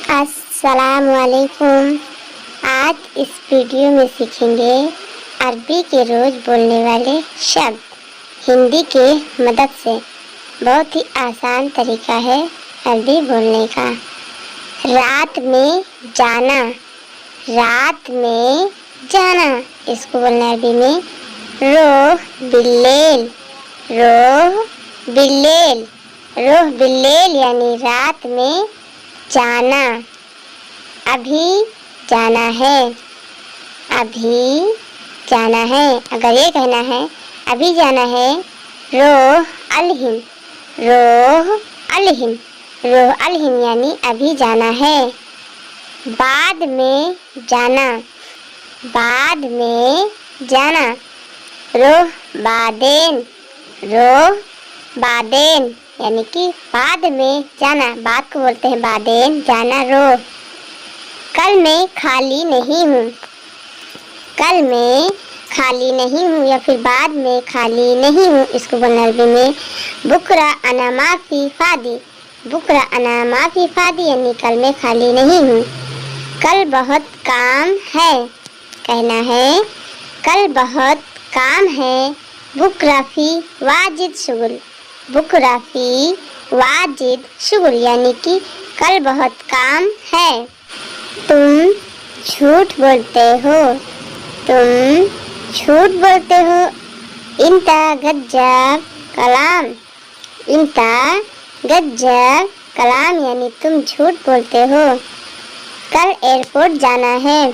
अस्सलाम वालेकुम। आज इस वीडियो में सीखेंगे अरबी के रोज बोलने वाले शब्द हिंदी के मदद से। बहुत ही आसान तरीका है अरबी बोलने का। रात में जाना, रात में जाना, इसको बोलना है अरबी में रोह बिल्लेल, रोह बिल्लेल, रोह बिल्लेल यानी रात में जाना। अभी जाना है, अभी जाना है। अगर ये कहना है अभी जाना है, रोह अलहिन, रोह अलहिन, रोह अलहिन यानी अभी जाना है। बाद में जाना, बाद में जाना, रोह बादेन, रोह बादेन यानी कि बाद में जाना। बाद को बोलते हैं बादेन, जाना रोह। कल मैं खाली नहीं हूँ, कल मैं खाली नहीं हूँ या फिर बाद में खाली नहीं हूँ, इसको बोलना अरबी में बुकरा अना माफी फादी, बुकरा अना माफी फादी यानी कल मैं खाली नहीं हूँ। कल बहुत काम है, कहना है कल बहुत काम है। बुकरा फी वाजिद शुगुल, बुकरा फी वाजिद शुगुल यानी कि कल बहुत काम है। तुम झूठ बोलते हो, तुम झूठ बोलते हो। इंता गज्जाब कलाम, इंता गज्जाब कलाम यानी तुम झूठ बोलते हो। कल एयरपोर्ट जाना है,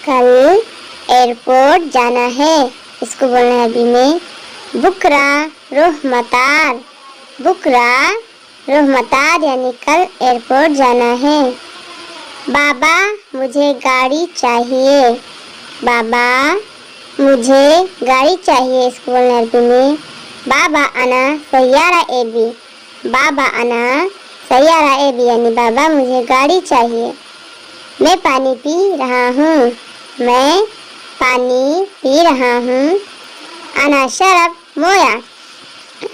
कल एयरपोर्ट जाना है, इसको बोलना है अभी में बुकरा रोह मतार, बुकरा रोह मतार यानी कल एयरपोर्ट जाना है। बाबा मुझे गाड़ी चाहिए, बाबा मुझे गाड़ी चाहिए, इसको बोलना अरबी में बाबा अना सैयारा एबी, बाबा अना सैयारा एबी यानी बाबा मुझे गाड़ी चाहिए। मैं पानी पी रहा हूँ, मैं पानी पी रहा हूँ। अना शरब मोया,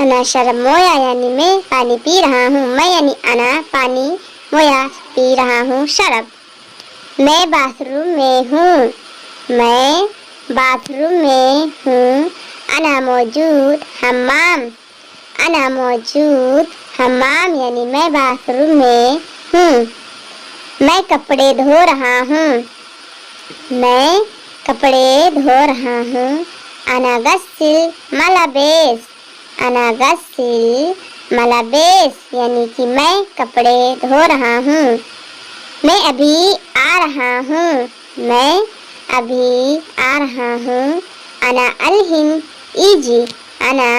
अना शरब मोया यानी मैं पानी पी रहा हूँ। मैं यानी अना पानी, मोया पी रहा हूँ शरब। मैं बाथरूम में हूँ, मैं बाथरूम में हूँ। अना मौजूद हम्माम, अना मौजूद हम्माम यानी मैं बाथरूम में हूँ। मैं कपड़े धो रहा हूँ, मैं कपड़े धो रहा हूँ। अना गस्सिल मलाबेस, अना गस्सिल मलाबेस यानी कि मैं कपड़े धो रहा हूँ। मैं अभी आ रहा हूँ, मैं अभी आ रहा हूँ। अना अलहिन ईजी, अना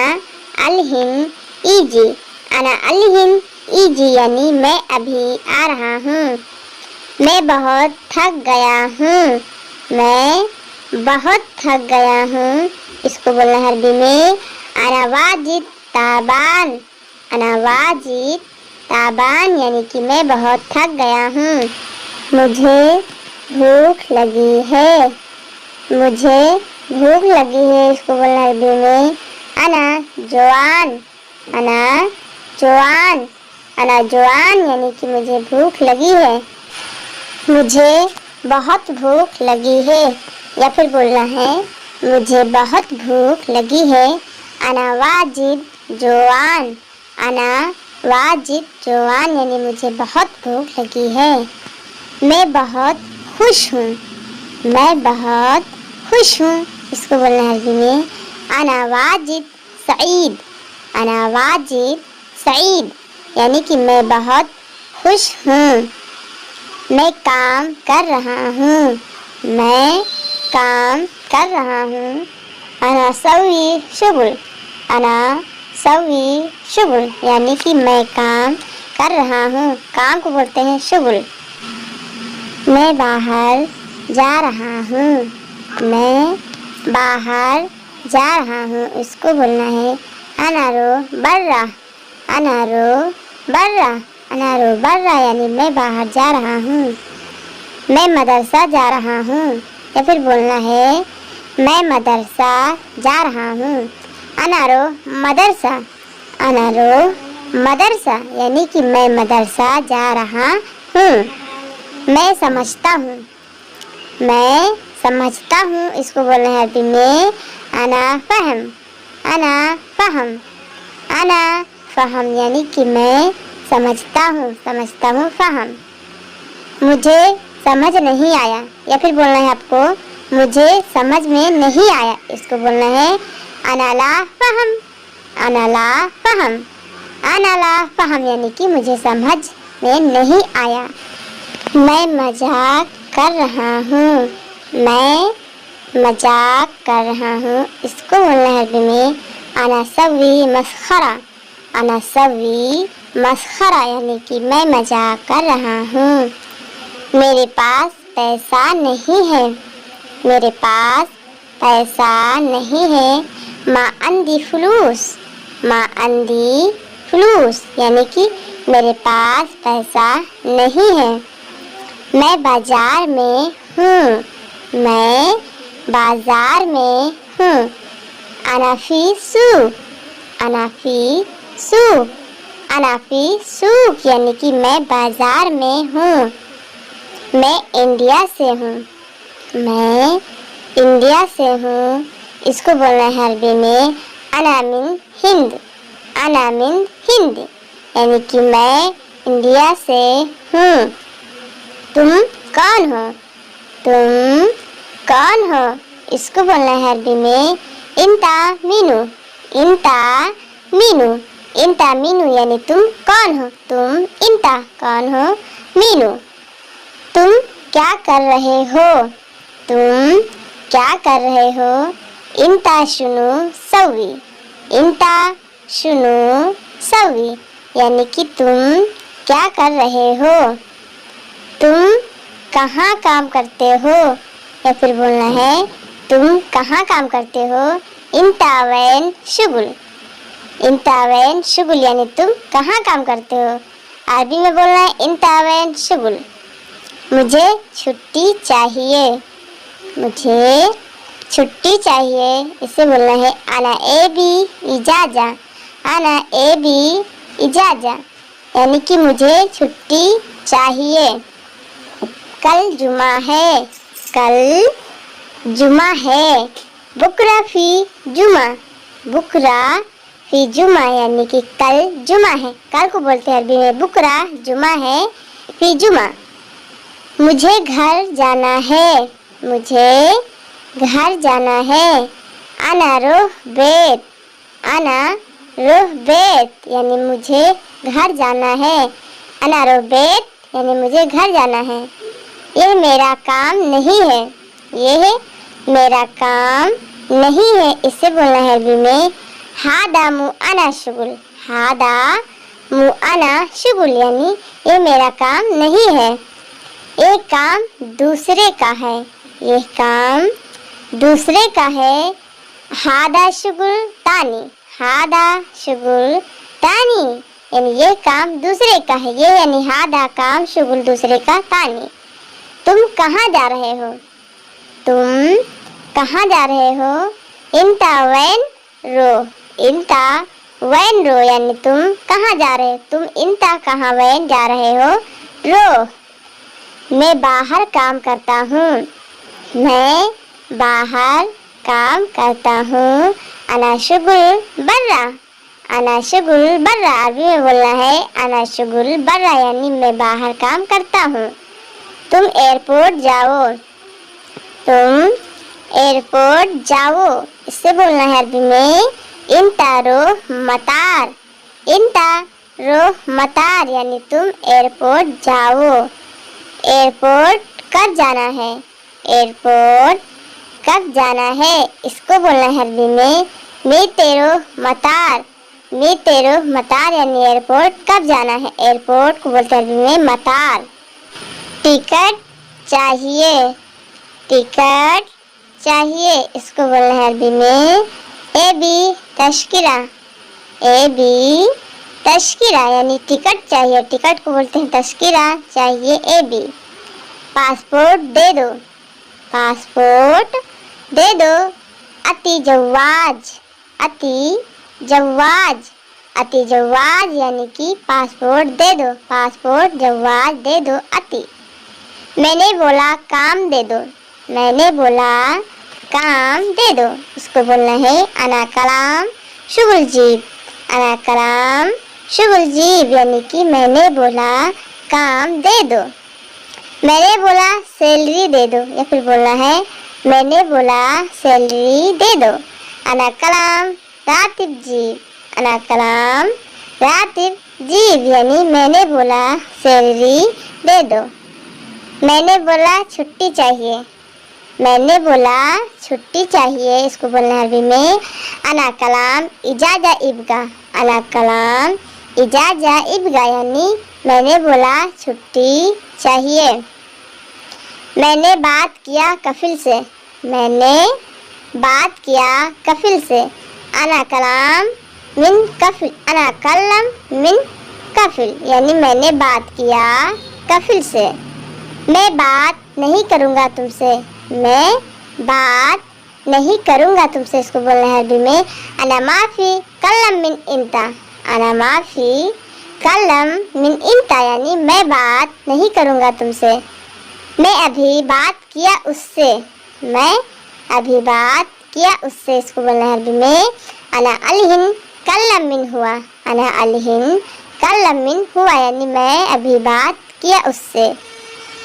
अलहिन ईजी, अना अलहिन ईजी यानी मैं अभी आ रहा हूँ। मैं बहुत थक गया हूँ, मैं बहुत थक गया हूँ, इसको बोलना है अरबी में अना वाजिद ताबान, अना वाजिद ताबान यानी कि मैं बहुत थक गया हूँ। मुझे भूख लगी है, मुझे भूख लगी है, इसको बोलना है अरबी में अना जवान, अना जवान, अना जवान यानी कि मुझे भूख लगी है। मुझे बहुत भूख लगी है या फिर बोलना है मुझे बहुत भूख लगी है। अना वाजिद जवान, अना वाजिद जवान यानी मुझे बहुत भूख लगी है। मैं बहुत खुश हूँ, मैं बहुत खुश हूँ, इसको बोलना है अरबी में अना वाजिद सईद, अना वाजिद सईद यानी कि मैं बहुत खुश हूँ। मैं काम कर रहा हूँ, मैं काम कर रहा हूँ। अना सवी शुगुल, अना सवी शुगुल यानी कि मैं काम कर रहा हूँ। काम को बोलते हैं शुगुल। मैं बाहर जा रहा हूँ, मैं बाहर जा रहा हूँ, इसको बोलना है अनारो बर्रा, अनारो बर्रा, अनारो बर्रा यानी मैं बाहर जा रहा हूँ। मैं मदरसा जा रहा हूँ या फिर बोलना है मैं मदरसा जा रहा हूँ। अनारो मदरसा, अनारो मदरसा यानी कि मैं मदरसा जा रहा हूँ। मैं समझता हूँ। मैं समझता हूँ इसको बोलना है अरबी में अना फ़हम। अना फ़हम। अना फ़हम यानी कि मैं समझता हूँ फ़हम। मुझे समझ नहीं आया, या फिर बोलना है आपको मुझे समझ में नहीं आया, इसको बोलना है अना ला फ़हम। अना ला फ़हम। अना ला फ़हम यानी कि मुझे समझ में नहीं आया। मैं मजाक कर रहा हूँ। मैं मजाक कर रहा हूँ, इसको बोलना है अरबी में अना सवी मस्खरा। अना सवी मस्खरा यानी कि मैं मजाक कर रहा हूँ। मेरे पास पैसा नहीं है। मेरे पास पैसा नहीं है। मा अंदी फलूस। मा अंदी फलूस यानी कि मेरे पास पैसा नहीं है। मैं बाजार में हूँ। मैं बाजार में हूँ। अनाफी सूक। अनाफी सूक। अनाफी सूक यानी कि मैं बाजार में हूँ। मैं इंडिया से हूँ। मैं इंडिया से हूँ, इसको बोलना है अरबी में अना मिन हिंद। अना मिन हिंद यानी कि मैं इंडिया से हूँ। तुम कौन हो? तुम कौन हो, इसको बोलना है अरबी में इंता मीनू। इंता मीनू। इंता मीनू यानी तुम कौन हो। तुम इंता कौन हो, मीनू तुम क्या कर रहे हो? तुम क्या कर रहे हो? इंता शुनु सवी। इंता शुनु सवी यानी कि तुम क्या कर रहे हो? तुम कहाँ काम करते हो, या फिर बोलना है तुम कहाँ काम करते हो? इंतावैन शुगुल। इंतावैन शुगुल यानी तुम कहाँ काम करते हो। अरबी में बोलना है इंतावैन शुगुल। मुझे छुट्टी चाहिए। मुझे छुट्टी चाहिए, इसे बोलना है अना एबी इजाजा। अना एबी इजाजा यानी कि मुझे छुट्टी चाहिए। कल जुमा है। कल जुमा है। बुकरा फी जुमा। बुकरा फी जुमा यानी कि कल जुमा है। कल को बोलते हैं अरबी में बुकरा, जुमा है फी जुमा। मुझे घर जाना है। मुझे घर जाना है। अना रोह बेत। अना रोह बेत यानी मुझे घर जाना है। अना रोह बेत यानी मुझे घर जाना है। यह मेरा काम नहीं है। यह मेरा काम नहीं है, इससे बोलना है अरबी में हादा मु अना शुगुल। हादा मु अना शुगुल यानी ये मेरा काम नहीं है, ये काम दूसरे का है। ये काम दूसरे का है। हादा शुगुल तानी। हादा शुगुल तानी यानी ये काम दूसरे का है। ये यानी हादा काम, शुगुल दूसरे का, तानी। तुम कहाँ जा रहे हो? तुम कहाँ जा रहे हो? इंता वैन रो। इंता वैन रो यानी तुम कहाँ जा रहे हो। तुम इंता कहाँ वैन जा रहे हो, रो। मैं बाहर काम करता हूँ। मैं बाहर काम करता हूँ। अना शुगुल बर्रा। अना शुगुल बर्रा अरबी में बोलना है अना शुगुल बर्रा यानी मैं बाहर काम करता हूँ। तुम एयरपोर्ट जाओ। तुम एयरपोर्ट जाओ, इससे बोलना है अरबी में इंता रो मतार। इंता रो मतार यानी तुम एयरपोर्ट जाओ। एयरपोर्ट कब जाना है? एयरपोर्ट कब जाना है, इसको बोलना है अरबी में मी तेरो मतार। मी तेरो मतार यानी एयरपोर्ट कब जाना है। एयरपोर्ट को बोलते हैं अरबी में मतार। टिकट चाहिए। टिकट चाहिए, इसको बोलना है अरबी में ए बी तशकिरा। ए बी तशकिरा यानी टिकट चाहिए। टिकट को बोलते हैं तशकिरा, चाहिए ए बी। पासपोर्ट दे दो। पासपोर्ट दे दो। अति जवाज। अति जवाज अति जवाज यानी कि पासपोर्ट दे दो, पासपोर्ट जवाज दे दो अति। मैंने बोला काम दे दो, मैंने बोला काम दे दो, इसको बोलना है अना कलाम शुगुल जीब, अना कलाम शुगुल जीब यानी कि मैंने बोला काम दे दो। मैंने बोला सैलरी दे दो, या फिर बोलना है मैंने बोला सैलरी दे दो। अना कलाम रातिब जीब, अना कलाम रातिब जीब यानी मैंने बोला सैलरी दे दो। मैंने बोला छुट्टी चाहिए, मैंने बोला छुट्टी चाहिए, इसको बोलना है अरबी में अना कलाम इजाजा इबगा, अना कलाम इजाजा इबगा यानी मैंने बोला छुट्टी चाहिए। मैंने बात किया कफिल से, मैंने बात किया कफिल से। अना कलाम मिन कफिल, अना कलम मिन कफिल यानी मैंने बात किया कफिल से। मैं बात नहीं करूँगा तुमसे, मैं बात नहीं करूँगा तुमसे, इसको बोलना है अरबी में अना माफ़ी कलम मिन इंता, अना माफ़ी कलम मिन इंता यानी मैं बात नहीं करूँगा तुमसे। मैं अभी बात किया उससे, मैं अभी बात किया उससे, इसको बोलना है अरबी में अना अलहिन कलम मिन हुआ, अना अलहिन कलम मिन हुआ यानी मैं अभी बात किया उससे।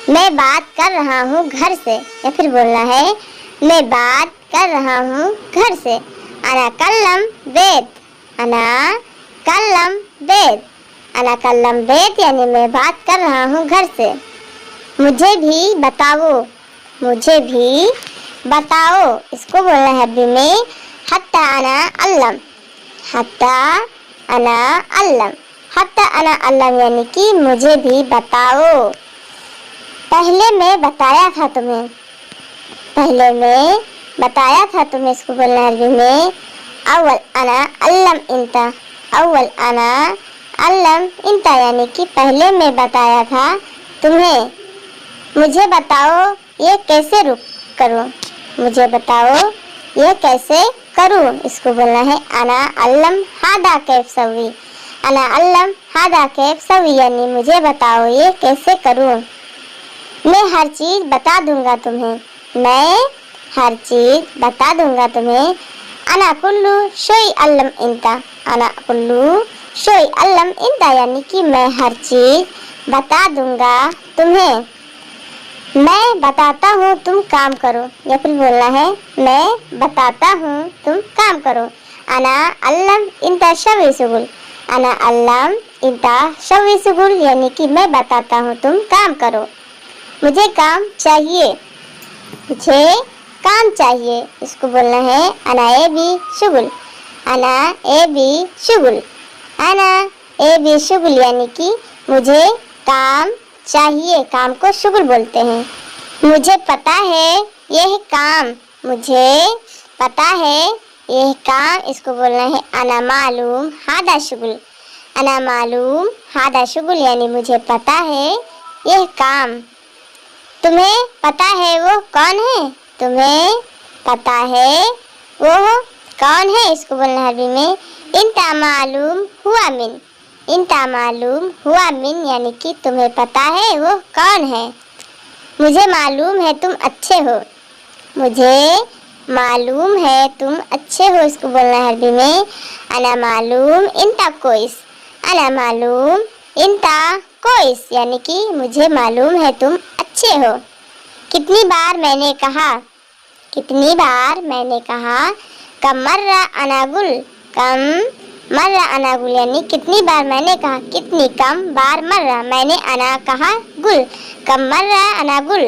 मैं बात कर रहा हूँ घर से, या फिर बोलना है मैं बात कर रहा हूँ घर से। अना कल्लम बेत, अना कल्लम बेत, अना कल्लम बेत यानी मैं बात कर रहा हूँ घर से। मुझे भी बताओ, मुझे भी बताओ, इसको बोलना है अरबी में हत्ता अना अल्लम, हत्ता अना अल्लम, हत्ता अना अल्लम यानी कि मुझे भी बताओ। पहले मैं बताया था तुम्हें, पहले मैं बताया था तुम्हें, इसको बोलना है अरबी में अव्वल अना अल्लम इंता, अव्वल अना अल्लम इंता यानी कि पहले मैं बताया था तुम्हें। मुझे बताओ ये कैसे रुक करूँ, मुझे बताओ ये कैसे करूँ, इसको बोलना है अना अल्लम हादा कैफ सवी, अना अल्लम हादा कैफ सवी यानी मुझे बताओ ये कैसे करूँ। मैं हर चीज़ बता दूंगा तुम्हें, मैं हर चीज़ बता दूंगा तुम्हें। अना कुल्लू शोई अल्लम इंता, अना कुल्लू शोई अल्लम इंता यानी कि मैं हर चीज़ बता दूंगा तुम्हें। मैं बताता हूँ तुम काम करो, या फिर बोलना है मैं बताता हूँ तुम काम करो। अना अल्लम इंता शवी सुगुल, अना अल्लम इंता शवी सुगुल यानी कि मैं बताता हूँ तुम काम करो। मुझे काम चाहिए, मुझे काम चाहिए, इसको बोलना है अना ए बी शुगुल, अना ए बी शुगुल, अना ए बी शुगुल यानी कि मुझे काम चाहिए, काम को शुगुल बोलते हैं। मुझे पता है यह काम, मुझे पता है यह काम, इसको बोलना है अना मालूम हादा शुगुल, अना मालूम हादा शुगुल यानी मुझे पता है यह काम। तुम्हें पता है वो कौन है, तुम्हें पता है वो कौन है, इसको बोलना है अरबी में इंता मालूम हुआ मिन, इंता मालूम हुआ मिन यानी कि तुम्हें पता है वो कौन है। मुझे मालूम है तुम अच्छे हो, मुझे मालूम है तुम अच्छे हो, इसको बोलना है अरबी में अना मालूम इंता कोइस, अना मालूम इंता कोइस यानी कि मुझे मालूम है तुम अच्छे हो। कितनी बार मैंने कहा, कितनी बार मैंने कहा। कम मर्रा अनागुल, कम मर्रा अनागुल यानी कितनी बार मैंने कहा, कितनी कम बार मर्रा मैंने अना कहा गुल, कम मर्रा अनागुल।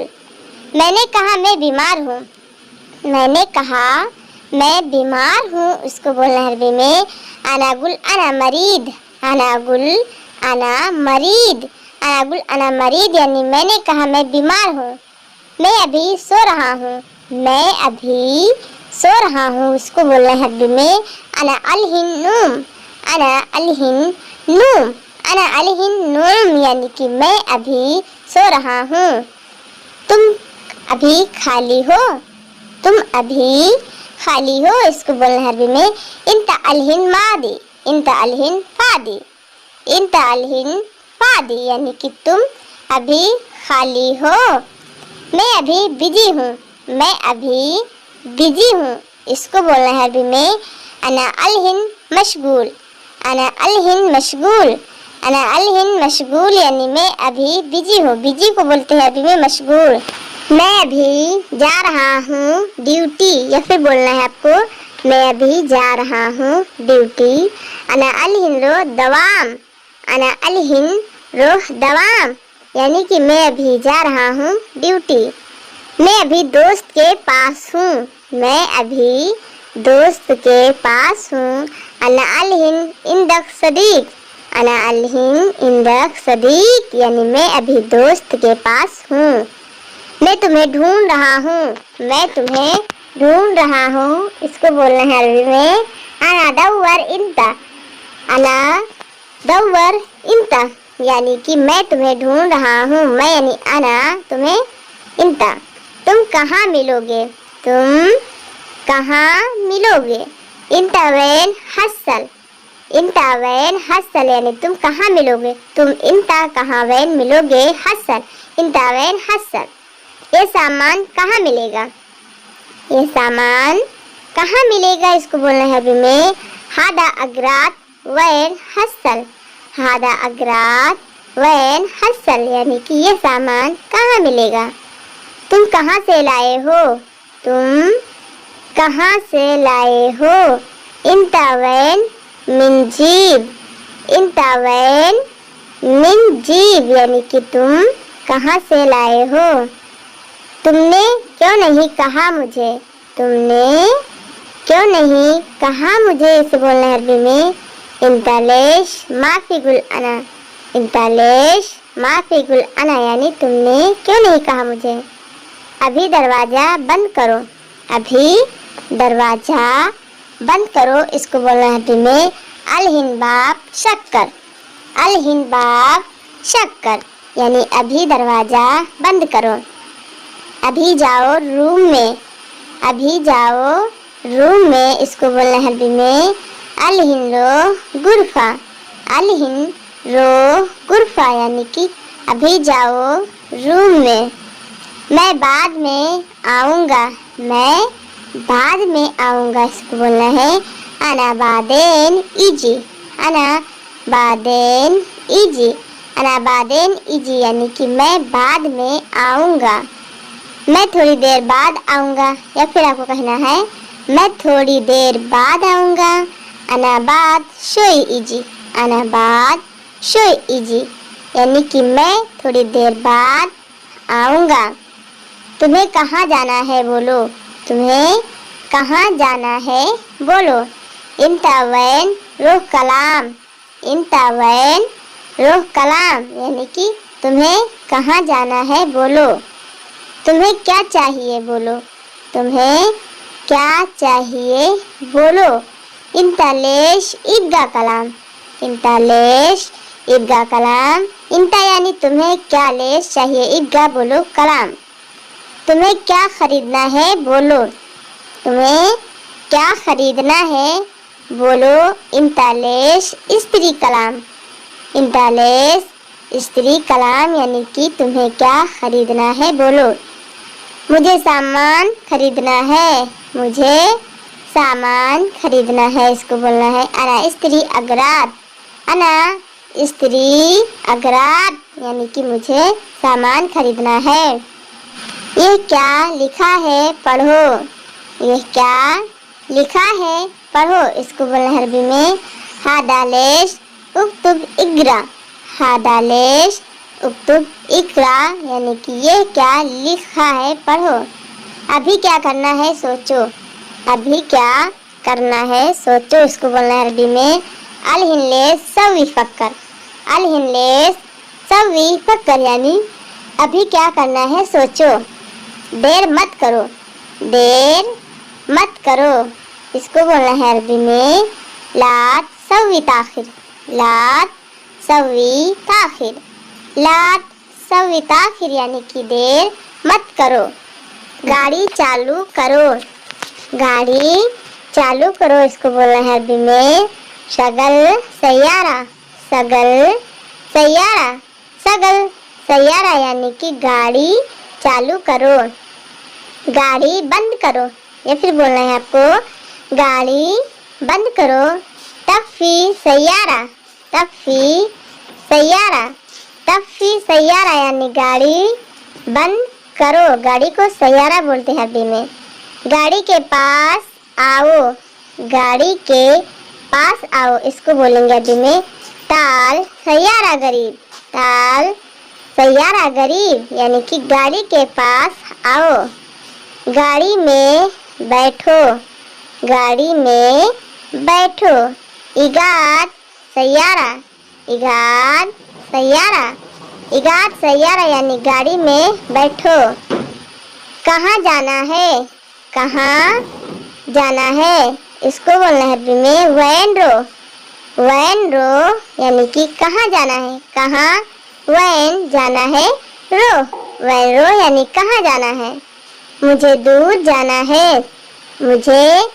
मैंने कहा मैं बीमार हूँ, मैंने कहा मैं बीमार हूँ, इसको बोलना है अरबी में अनागुल अना मरीद, अनागुल अना मरीद, अनागुल अना मरीद यानी मैंने कहा मैं बीमार हूँ। मैं अभी सो रहा हूँ, मैं अभी सो रहा हूँ, इसको बोलना है अरबी में अना अलहिन नूम, अना अलहिन नूम, अना अलहिन नूम यानी कि मैं अभी सो रहा हूँ। तुम अभी खाली हो, तुम अभी खाली हो, इसको बोलना है अरबी में इंता अलहिन मादी, इंत अलहिन फादी। इंत अलहिन फादी यानी कि तुम अभी खाली हो। मैं अभी बिजी हूँ। मैं अभी बिजी हूँ। इसको बोलना है अरबी में अना अलहिन मशगूल। अना अलहिन मशगूल। अना अलहिन मशगूल यानी मैं अभी बिजी हूँ। बिजी को बोलते हैं अरबी में मशगूल। मैं अभी जा रहा हूँ ड्यूटी, या फिर बोलना है आपको मैं अभी जा रहा हूँ ड्यूटी। अना अलहिन रो दवाम। अना अलहिन रो दवाम यानी कि मैं अभी जा रहा हूँ ड्यूटी। मैं अभी दोस्त के पास हूँ। मैं अभी दोस्त के पास हूँ। अना अलहिन इंदक सदीक। अना अलहिन इंदक सदीक यानी मैं अभी दोस्त के पास हूँ। मैं तुम्हें ढूंढ रहा हूँ। मैं तुम्हें ढूंढ रहा हूँ। इसको बोलना है अरबी में अना दव्वर इंता। अना दव्वर इंता यानी कि मैं तुम्हें ढूंढ रहा हूँ। मैं यानी अना, तुम्हें इंता। तुम कहाँ मिलोगे। तुम कहाँ मिलोगे। इंता वैन हसल। इंता वैन हसल यानी तुम कहाँ मिलोगे। तुम इंता कहाँ वैन मिलोगे हसल। इंता van hustle. ये सामान कहाँ मिलेगा। ये सामान कहाँ मिलेगा। इसको बोलना है अभी में हादा अगरात वैन हसल। हादा अगरात वैन हसल यानी कि ये सामान कहाँ मिलेगा। तुम कहाँ से लाए हो। तुम कहाँ से लाए हो। इंता वैन मिन जीब। इंता वैन मिन जीब यानी कि तुम कहाँ से लाए हो। तुमने क्यों नहीं कहा मुझे। तुमने क्यों नहीं कहा मुझे। इसे बोलना है अरबी में इंतालेश माफी गुल अना। इंतालेश माफी गुल अना यानी तुमने क्यों नहीं कहा मुझे। अभी दरवाजा बंद करो। अभी दरवाजा बंद करो। इसको बोलना है अरबी में अलहिन बाब शक्कर। अलहिन बाब शक्कर यानी अभी दरवाजा बंद करो। अभी जाओ रूम में। अभी जाओ रूम में। इसको बोलना है अरबी में अलहिन रो गुरफा। अलहिन रो गुरफा यानी कि अभी जाओ रूम में। मैं बाद में आऊँगा। मैं बाद में आऊँगा। इसको बोलना है अना बादेन इजी। अना बादेन इजी। अना बादेन इजी यानी कि मैं बाद में आऊँगा। मैं थोड़ी देर बाद आऊँगा, या फिर आपको कहना है मैं थोड़ी देर बाद आऊँगा। अना बाद शोई इजी। अना बाद शोई इजी यानी कि मैं थोड़ी देर बाद आऊँगा। तुम्हें कहाँ जाना है बोलो। तुम्हें कहाँ जाना है बोलो। इंता वैन रोह कलाम। इंता वैन रोह कलाम यानी कि तुम्हें कहाँ जाना है बोलो। तुम्हें क्या चाहिए बोलो। तुम्हें क्या चाहिए बोलो। इंतालेश ईदगा कलाम। इंतालेश ईदगा कलाम। इंता यानी तुम्हें क्या लेश चाहिए। ईदगा बोलो कलाम। तुम्हें क्या खरीदना है बोलो। तुम्हें क्या खरीदना है बोलो। इंतालेश स्त्री कलाम। इंतालेश स्त्री कलाम यानी कि तुम्हें क्या खरीदना है बोलो। मुझे सामान खरीदना है। मुझे सामान खरीदना है। इसको बोलना है अना स्त्री अगरात। अना स्त्री अगरात यानी कि मुझे सामान खरीदना है। ये क्या लिखा है पढ़ो। ये क्या लिखा है पढ़ो। इसको बोलना है अरबी में हादालेश उक्तुब इग्रा। हादालेश उक्तुब इकरा यानी कि ये क्या लिखा है पढ़ो। अभी क्या करना है सोचो। अभी क्या करना है सोचो। इसको बोलना है अरबी में अलहिनलेस सवी फक्कर। अलहिनलेस सवी फक्कर यानी अभी क्या करना है सोचो। देर मत करो। देर मत करो। इसको बोलना है अरबी में लात सवी ताखिर। लात सवी ताखिर। लात सवी ताखिर यानी कि देर मत करो। गाड़ी चालू करो। गाड़ी चालू करो। इसको बोलना है अरबी में शगल सैयारा, सगल सैयारा, सगल सैयारा यानी कि गाड़ी चालू करो, गाड़ी बंद करो। या फिर बोलना है आपको गाड़ी बंद करो। तफ़ी सैयारा, तफ़ी सैयारा, तफ़ी सैयारा यानी गाड़ी बंद करो। गाड़ी को सैयारा बोलते हैं अरबी में। गाड़ी के पास आओ, गाड़ी के पास आओ, इसको बोलेंगे अरबी में ताल सैयारा गरीब, ताल सैयारा गरीब यानी कि गाड़ी के पास आओ। गाड़ी में बैठो, गाड़ी में बैठो। इगाद सैयारा, इगाद सैयारा, इगाद सैयारा यानी गाड़ी में बैठो। कहाँ जाना है, कहाँ जाना है, इसको बोलना है अरबी में वैन रो, वैन रो यानी कि कहाँ जाना है, कहाँ वैन जाना है रो, वैन रो यानी कहाँ जाना है। मुझे दूर जाना है, मुझे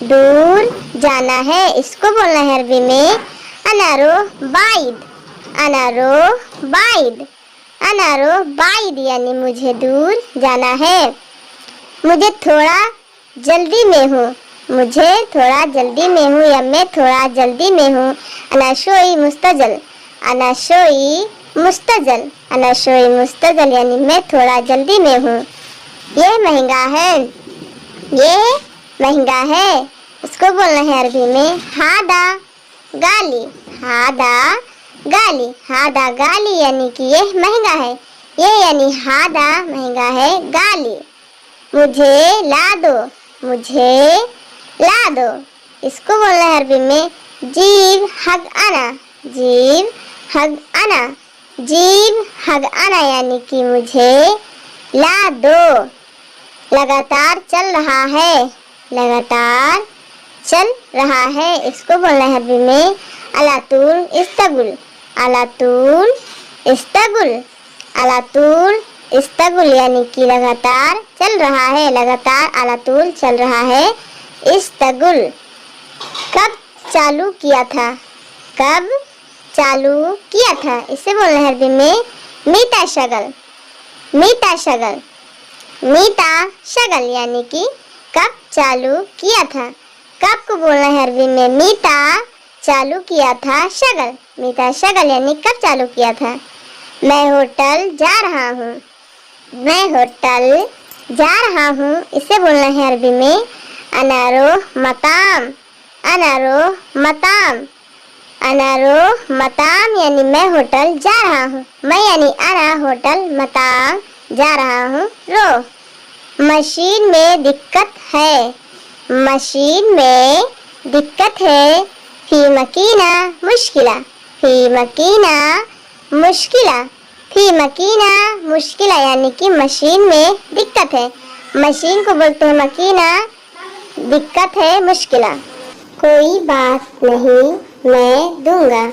दूर जाना है, इसको बोलना है अरबी में अनारो बाइद, अनारो बाइद, अनारो बाइद यानी मुझे दूर जाना है। मुझे थोड़ा जल्दी में हूँ, मुझे थोड़ा जल्दी में हूँ या मैं थोड़ा जल्दी में हूँ। अनाशोई मुस्तजल, अनाशोई मुस्तजल, अनाशोई मुस्तजल यानी मैं थोड़ा जल्दी में हूँ। ये महंगा है, ये महंगा है, इसको बोलना है अरबी में हादा गाली, हादा गाली, हादा गाली यानी कि ये महंगा है, ये यानी हादा महंगा है, गाली। मुझे ला दो, मुझे ला दो, इसको बोलना है अरबी में जीब हग आना, जीब हग आना, जीब हग आना यानी कि मुझे ला दो। लगातार चल रहा है, लगातार चल रहा है, इसको बोलना है अरबी में अलातूल इस्तगुल, अलातूल इस्तगुल, अलातूल इस्तगुल यानी कि लगातार चल रहा है, लगातार अलातूल चल रहा है, इस्तगुल। कब चालू किया था, कब चालू किया था, इसे बोलना है अरबी में मीता शगल, मीता शगल, मीता शगल यानी कि कब चालू किया था। कब को बोलना है अरबी में मीता चालू किया था शगल, मीता शगल यानी कब चालू किया था। मैं होटल जा रहा हूँ, मैं होटल जा रहा हूँ, इसे बोलना है अरबी में अनारो मताम, अनारो मताम, अनारो मताम यानी मैं होटल जा रहा हूँ, मैं यानी अना होटल मताम जा रहा हूँ रो। मशीन में दिक्कत है, मशीन में दिक्कत है, फी मकीना मुश्किला, फी मकीना मुश्किला, फी मकीना मुश्किला यानी कि मशीन में दिक्कत है, मशीन को बोलते हैं मकीना, दिक्कत है मुश्किला। कोई बात नहीं मैं दूंगा,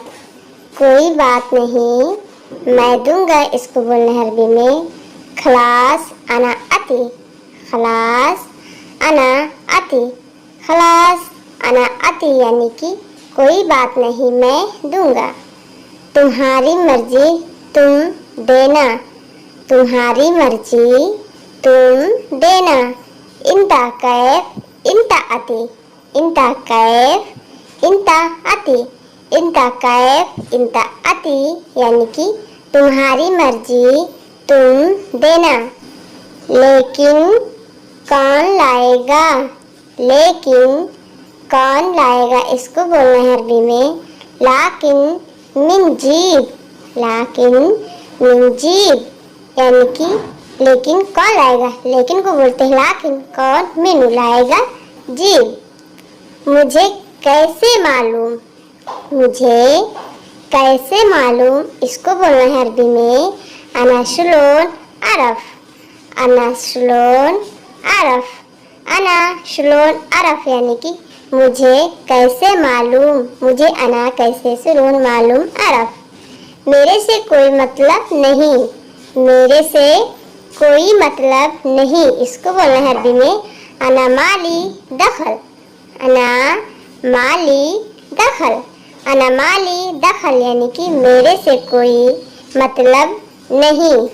कोई बात नहीं मैं दूंगा, इसको बोलना है अरबी में खलास अना अति, खलास अना अति, खलास अना अति यानी कि कोई बात नहीं मैं दूंगा। तुम्हारी मर्जी तुम देना, तुम्हारी मर्जी तुम देना। इंता कैफ इंता अति, इंता कैफ इंता अति, इंता कैफ इंता अति यानी कि तुम्हारी मर्जी तुम देना। लेकिन कौन लाएगा, लेकिन कौन लाएगा, इसको बोलना है अरबी में लाकिन मिन जीब, लाकिन मिन जीब यानी कि लेकिन कौन लाएगा, लेकिन को बोलते हैं लाकिन, कौन मिन लाएगा जीब। मुझे कैसे मालूम, मुझे कैसे मालूम, इसको बोलना है अरबी में अनाशुलोन अरफ, अनाशुलोन अरफ, अनाशुलोन अरफ यानी कि मुझे कैसे मालूम, मुझे अना कैसे सुलून मालूम अरफ। मेरे से कोई मतलब नहीं, मेरे से कोई मतलब नहीं, इसको बोलना है अरबी में अना माली दखल, अना माली दखल, अनामाली दखल यानी कि मेरे से कोई मतलब नहीं।